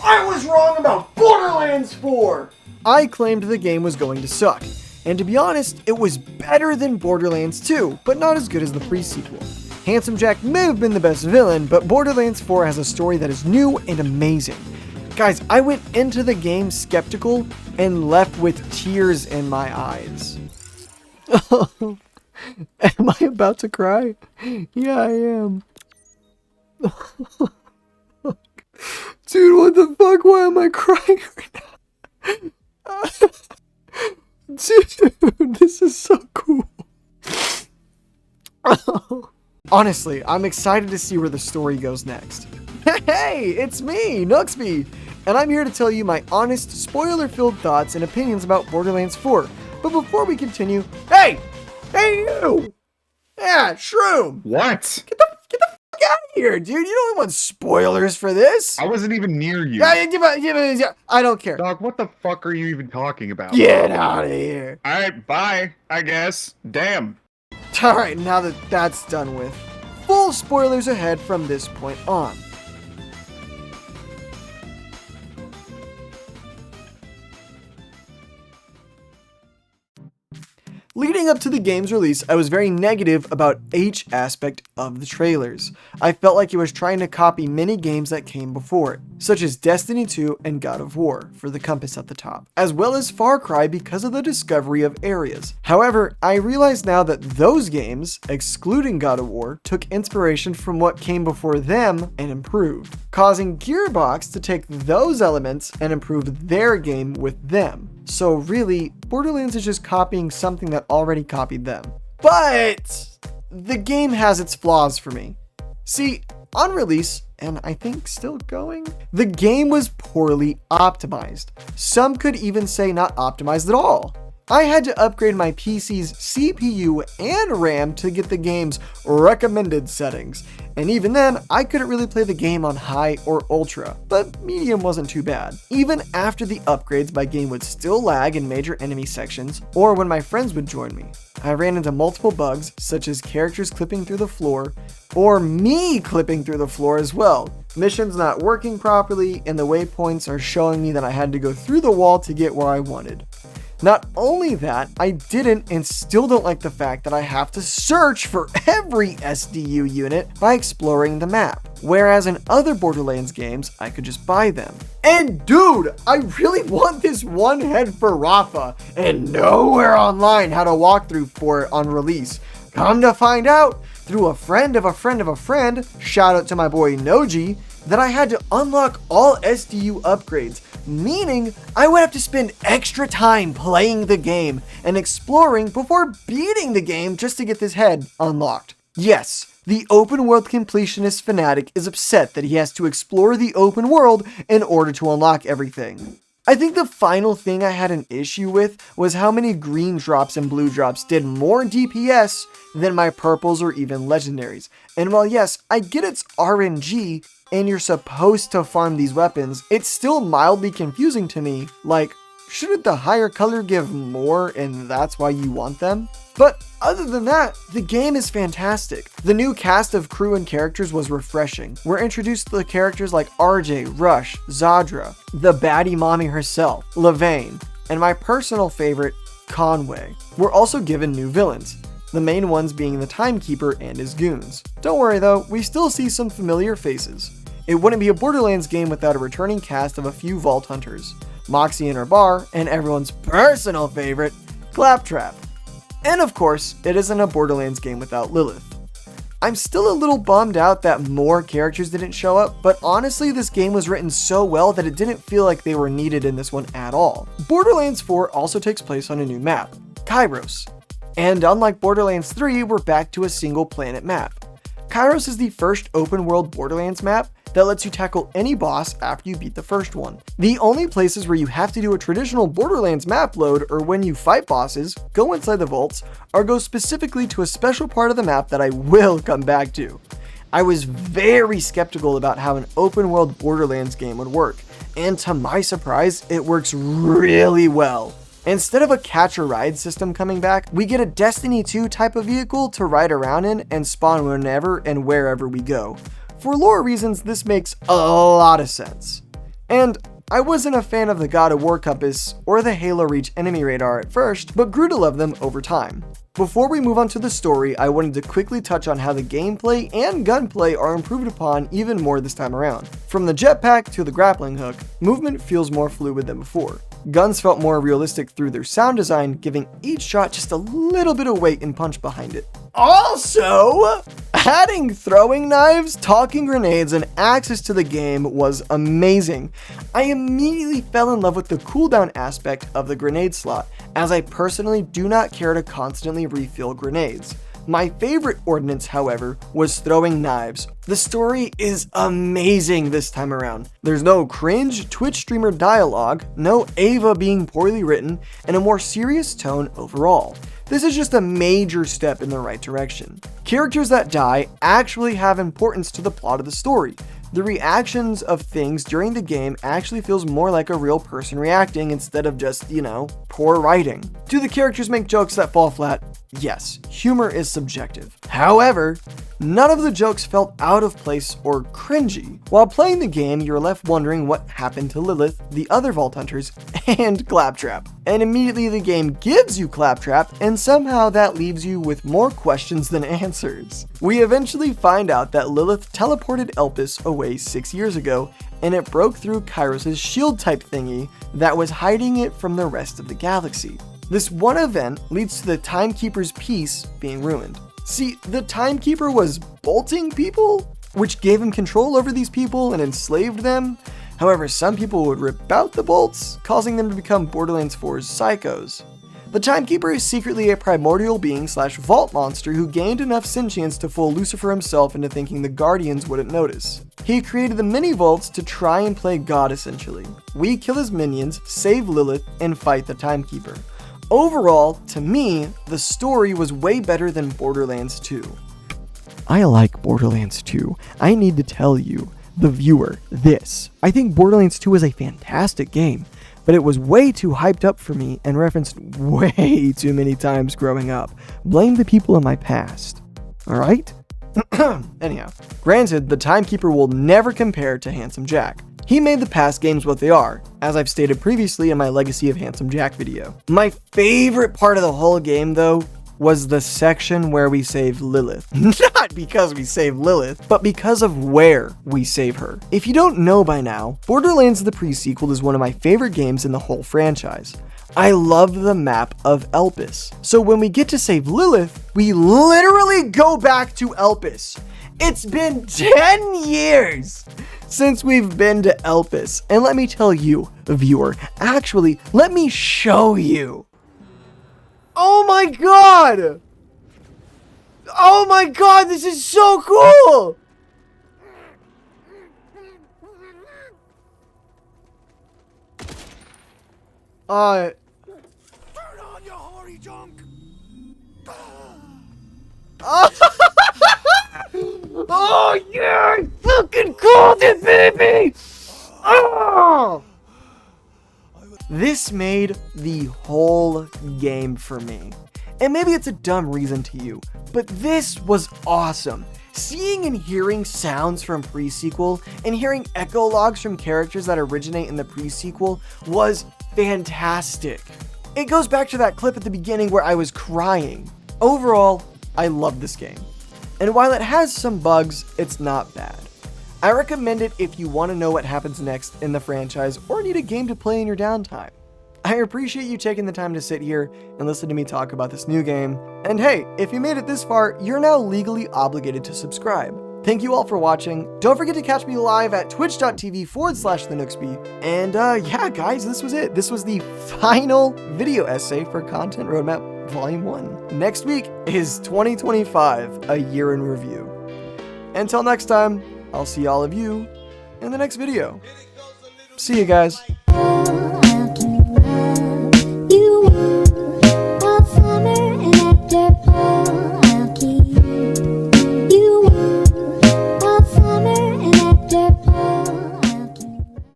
I was wrong about Borderlands 4! I claimed the game was going to suck. And to be honest, it was better than Borderlands 2, but not as good as the pre-sequel. Handsome Jack may have been the best villain, but Borderlands 4 has a story that is new and amazing. Guys, I went into the game skeptical and left with tears in my eyes. Am I about to cry? Yeah, I am. Dude, what the fuck? Why am I crying right now? Dude, this is so cool. Honestly, I'm excited to see where the story goes next. Hey, it's me, Nooksby, and I'm here to tell you my honest, spoiler-filled thoughts and opinions about Borderlands 4. But before we continue, hey you! Yeah, Shroom! What? Get the fuck out of here, dude! You don't want spoilers for this! I wasn't even near you. Yeah, I don't care. Dog, what the fuck are you even talking about? Get out of here! Alright, bye, I guess. Damn. Alright, now that that's done with, full spoilers ahead from this point on. Leading up to the game's release, I was very negative about each aspect of the trailers. I felt like it was trying to copy many games that came before it, such as Destiny 2 and God of War, for the compass at the top, as well as Far Cry because of the discovery of areas. However, I realize now that those games, excluding God of War, took inspiration from what came before them and improved, causing Gearbox to take those elements and improve their game with them. So really, Borderlands is just copying something that already copied them. But the game has its flaws for me. See, on release, and I think still going, the game was poorly optimized. Some could even say not optimized at all. I had to upgrade my PC's CPU and RAM to get the game's recommended settings, and even then, I couldn't really play the game on high or ultra, but medium wasn't too bad. Even after the upgrades, my game would still lag in major enemy sections, or when my friends would join me. I ran into multiple bugs, such as characters clipping through the floor, or me clipping through the floor as well. Missions not working properly, and the waypoints are showing me that I had to go through the wall to get where I wanted. Not only that, I didn't and still don't like the fact that I have to search for every SDU unit by exploring the map, whereas in other Borderlands games, I could just buy them. And dude, I really want this one head for Rafa, and nowhere online had a walkthrough for it on release. Come to find out, through a friend of a friend of a friend, shout out to my boy Noji, that I had to unlock all SDU upgrades, meaning I would have to spend extra time playing the game and exploring before beating the game just to get this head unlocked. Yes, the open world completionist fanatic is upset that he has to explore the open world in order to unlock everything. I think the final thing I had an issue with was how many green drops and blue drops did more DPS than my purples or even legendaries. And while yes, I get it's RNG, and you're supposed to farm these weapons, it's still mildly confusing to me. Like, shouldn't the higher color give more and that's why you want them? But other than that, the game is fantastic. The new cast of crew and characters was refreshing. We're introduced to the characters like RJ, Rush, Zadra, the baddie mommy herself, Levane, and my personal favorite, Conway. We're also given new villains, the main ones being the Timekeeper and his goons. Don't worry though, we still see some familiar faces. It wouldn't be a Borderlands game without a returning cast of a few Vault Hunters, Moxie and her bar, and everyone's personal favorite, Claptrap. And of course, it isn't a Borderlands game without Lilith. I'm still a little bummed out that more characters didn't show up, but honestly this game was written so well that it didn't feel like they were needed in this one at all. Borderlands 4 also takes place on a new map, Kairos. And unlike Borderlands 3, we're back to a single planet map. Kairos is the first open world Borderlands map that lets you tackle any boss after you beat the first one. The only places where you have to do a traditional Borderlands map load or when you fight bosses, go inside the vaults, or go specifically to a special part of the map that I will come back to. I was very skeptical about how an open world Borderlands game would work, and to my surprise, it works really well. Instead of a catch a ride system coming back, we get a Destiny 2 type of vehicle to ride around in and spawn whenever and wherever we go. For lore reasons, this makes a lot of sense. And I wasn't a fan of the God of War compass or the Halo Reach enemy radar at first, but grew to love them over time. Before we move on to the story, I wanted to quickly touch on how the gameplay and gunplay are improved upon even more this time around. From the jetpack to the grappling hook, movement feels more fluid than before. Guns felt more realistic through their sound design, giving each shot just a little bit of weight and punch behind it. Also, adding throwing knives, talking grenades, and axes to the game was amazing. I immediately fell in love with the cooldown aspect of the grenade slot, as I personally do not care to constantly refill grenades. My favorite ordnance, however, was throwing knives. The story is amazing this time around. There's no cringe Twitch streamer dialogue, no Ava being poorly written, and a more serious tone overall. This is just a major step in the right direction. Characters that die actually have importance to the plot of the story. The reactions of things during the game actually feels more like a real person reacting instead of just, poor writing. Do the characters make jokes that fall flat? Yes, humor is subjective. However, none of the jokes felt out of place or cringy. While playing the game, you're left wondering what happened to Lilith, the other Vault Hunters, and Claptrap. And immediately the game gives you Claptrap, and somehow that leaves you with more questions than answers. We eventually find out that Lilith teleported Elpis away 6 years ago, and it broke through Kairos' shield type thingy that was hiding it from the rest of the galaxy. This one event leads to the Timekeeper's peace being ruined. See, the Timekeeper was bolting people, which gave him control over these people and enslaved them. However, some people would rip out the bolts, causing them to become Borderlands 4's psychos. The Timekeeper is secretly a primordial being / vault monster who gained enough sentience to fool Lucifer himself into thinking the Guardians wouldn't notice. He created the mini-vaults to try and play God essentially. We kill his minions, save Lilith, and fight the Timekeeper. Overall, to me, the story was way better than Borderlands 2. I like Borderlands 2. I need to tell you, the viewer, this. I think Borderlands 2 is a fantastic game, but it was way too hyped up for me and referenced way too many times growing up. Blame the people in my past. Alright? Anyhow, granted, the Timekeeper will never compare to Handsome Jack. He made the past games what they are, as I've stated previously in my Legacy of Handsome Jack video. My favorite part of the whole game, though, was the section where we save Lilith. Not because we save Lilith, but because of where we save her. If you don't know by now, Borderlands the pre-sequel is one of my favorite games in the whole franchise. I love the map of Elpis. So when we get to save Lilith, we literally go back to Elpis. It's been 10 years since we've been to Elpis. And let me tell you, viewer, actually, let me show you. Oh my god! Oh my god, this is so cool! Turn on your hoary junk! Oh yeah, I fucking called it, baby! Oh! This made the whole game for me. And maybe it's a dumb reason to you, but this was awesome. Seeing and hearing sounds from pre-sequel and hearing echo logs from characters that originate in the pre-sequel was fantastic. It goes back to that clip at the beginning where I was crying. Overall, I love this game. And while it has some bugs, it's not bad. I recommend it if you want to know what happens next in the franchise or need a game to play in your downtime. I appreciate you taking the time to sit here and listen to me talk about this new game. And hey, if you made it this far, you're now legally obligated to subscribe. Thank you all for watching. Don't forget to catch me live at twitch.tv/thenooksby. And yeah, guys, this was it. This was the final video essay for Content Roadmap Volume 1. Next week is 2025, a year in review. Until next time, I'll see all of you in the next video. See you guys.